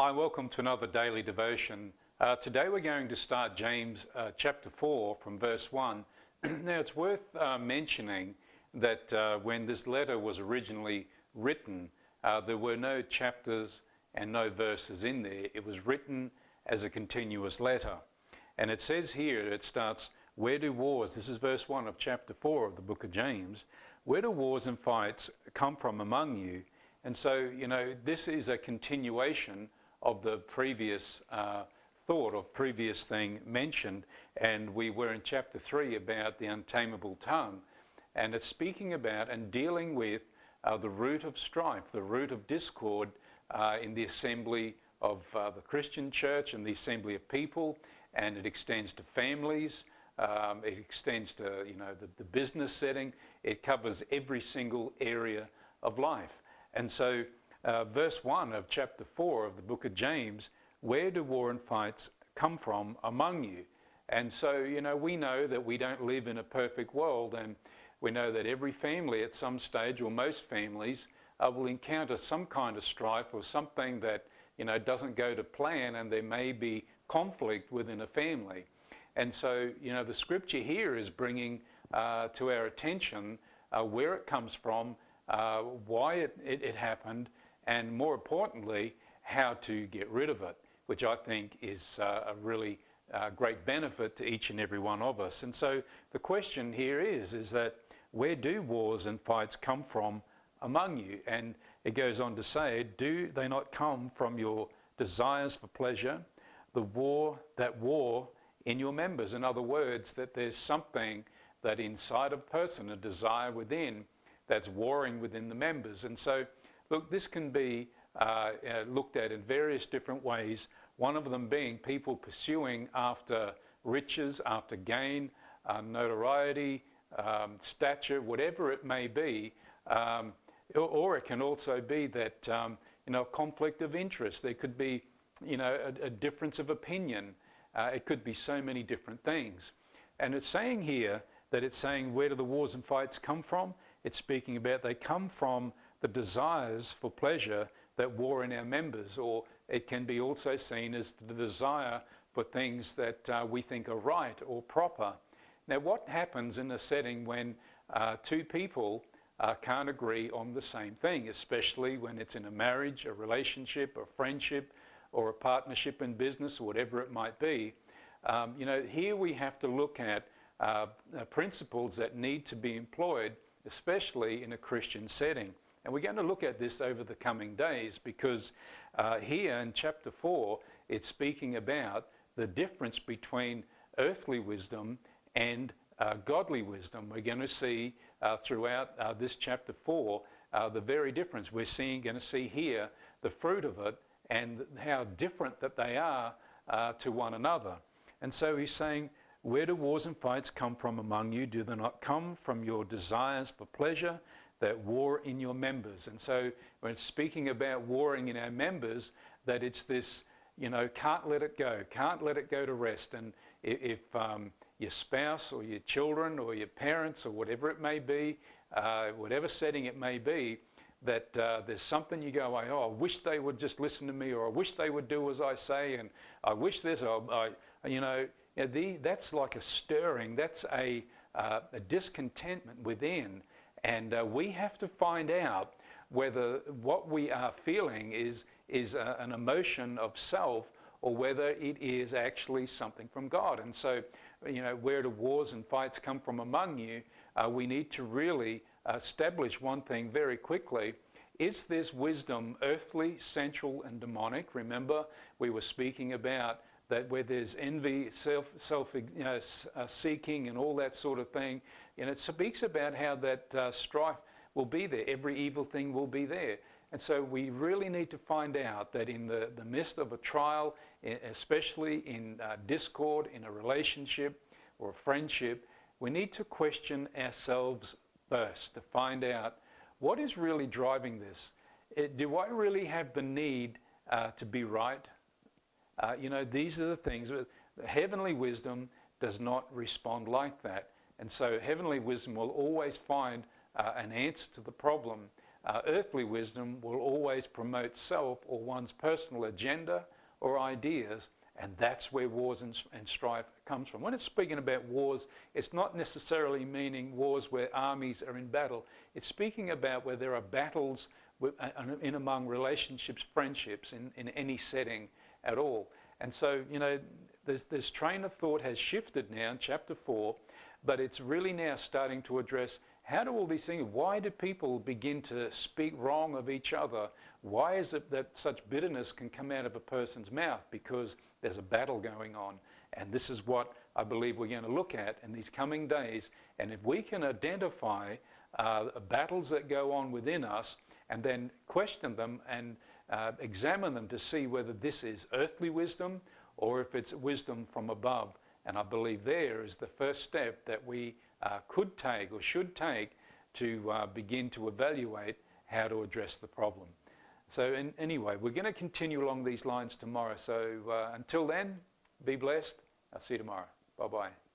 Hi, welcome to another daily devotion. Today we're going to start James chapter 4 from verse 1. Now it's worth mentioning that when this letter was originally written, there were no chapters and no verses in there. It was written as a continuous letter. And it says here, it starts, where do wars, this is verse 1 of chapter 4 of the book of James, where do wars and fights come from among you? And so, this is a continuation of the previous thought or previous thing mentioned, and we were in chapter 3 about the untamable tongue, and it's speaking about and dealing with the root of strife, the root of discord in the assembly of the Christian church and the assembly of people, and it extends to families, it extends to the business setting, it covers every single area of life. And so verse 1 of chapter 4 of the book of James, where do war and fights come from among you? And so, we know that we don't live in a perfect world, and we know that every family at some stage, or most families, will encounter some kind of strife or something that, doesn't go to plan, and there may be conflict within a family. And so, the scripture here is bringing to our attention where it comes from, why it happened, and more importantly, how to get rid of it, which I think is a really great benefit to each and every one of us. And so the question here is that where do wars and fights come from among you? And it goes on to say, do they not come from your desires for pleasure, that war in your members? In other words, that there's something that inside a person, a desire within, that's warring within the members. And so, look, this can be looked at in various different ways, one of them being people pursuing after riches, after gain, notoriety, stature, whatever it may be, or it can also be that, conflict of interest. There could be, a difference of opinion. It could be so many different things. And it's saying here that it's saying, where do the wars and fights come from? It's speaking about they come from the desires for pleasure that war in our members, or it can be also seen as the desire for things that we think are right or proper. Now, what happens in a setting when two people can't agree on the same thing, especially when it's in a marriage, a relationship, a friendship, or a partnership in business, or whatever it might be? Here we have to look at principles that need to be employed, especially in a Christian setting. And we're going to look at this over the coming days, because here in chapter 4, it's speaking about the difference between earthly wisdom and godly wisdom. We're going to see throughout this chapter 4 the very difference. We're going to see here the fruit of it and how different that they are to one another. And so he's saying, where do wars and fights come from among you? Do they not come from your desires for pleasure that war in your members? And so when it's speaking about warring in our members, that it's this, can't let it go to rest. And if your spouse or your children or your parents or whatever it may be, whatever setting it may be, that there's something you go, I wish they would just listen to me, or I wish they would do as I say, and I wish this, that's like a stirring, that's a discontentment within. And we have to find out whether what we are feeling is an emotion of self, or whether it is actually something from God. And so, where do wars and fights come from among you? We need to really establish one thing very quickly. Is this wisdom earthly, sensual, and demonic? Remember, we were speaking about that where there's envy, seeking, and all that sort of thing. And it speaks about how that strife will be there. Every evil thing will be there. And so we really need to find out that in the midst of a trial, especially in discord, in a relationship or a friendship, we need to question ourselves first to find out what is really driving this. Do I really have the need to be right? These are the things. Heavenly wisdom does not respond like that. And so heavenly wisdom will always find an answer to the problem Earthly wisdom will always promote self or one's personal agenda or ideas, and that's where wars and strife comes from. When it's speaking about wars, it's not necessarily meaning wars where armies are in battle. It's speaking about where there are battles in among relationships, friendships, in any setting at all. And so, this train of thought has shifted now in chapter 4, but it's really now starting to address how do all these things, why do people begin to speak wrong of each other? Why is it that such bitterness can come out of a person's mouth? Because there's a battle going on. And this is what I believe we're going to look at in these coming days. And if we can identify battles that go on within us and then question them and examine them to see whether this is earthly wisdom or if it's wisdom from above. And I believe there is the first step that we could take or should take to begin to evaluate how to address the problem. So anyway, we're going to continue along these lines tomorrow. So until then, be blessed. I'll see you tomorrow. Bye-bye.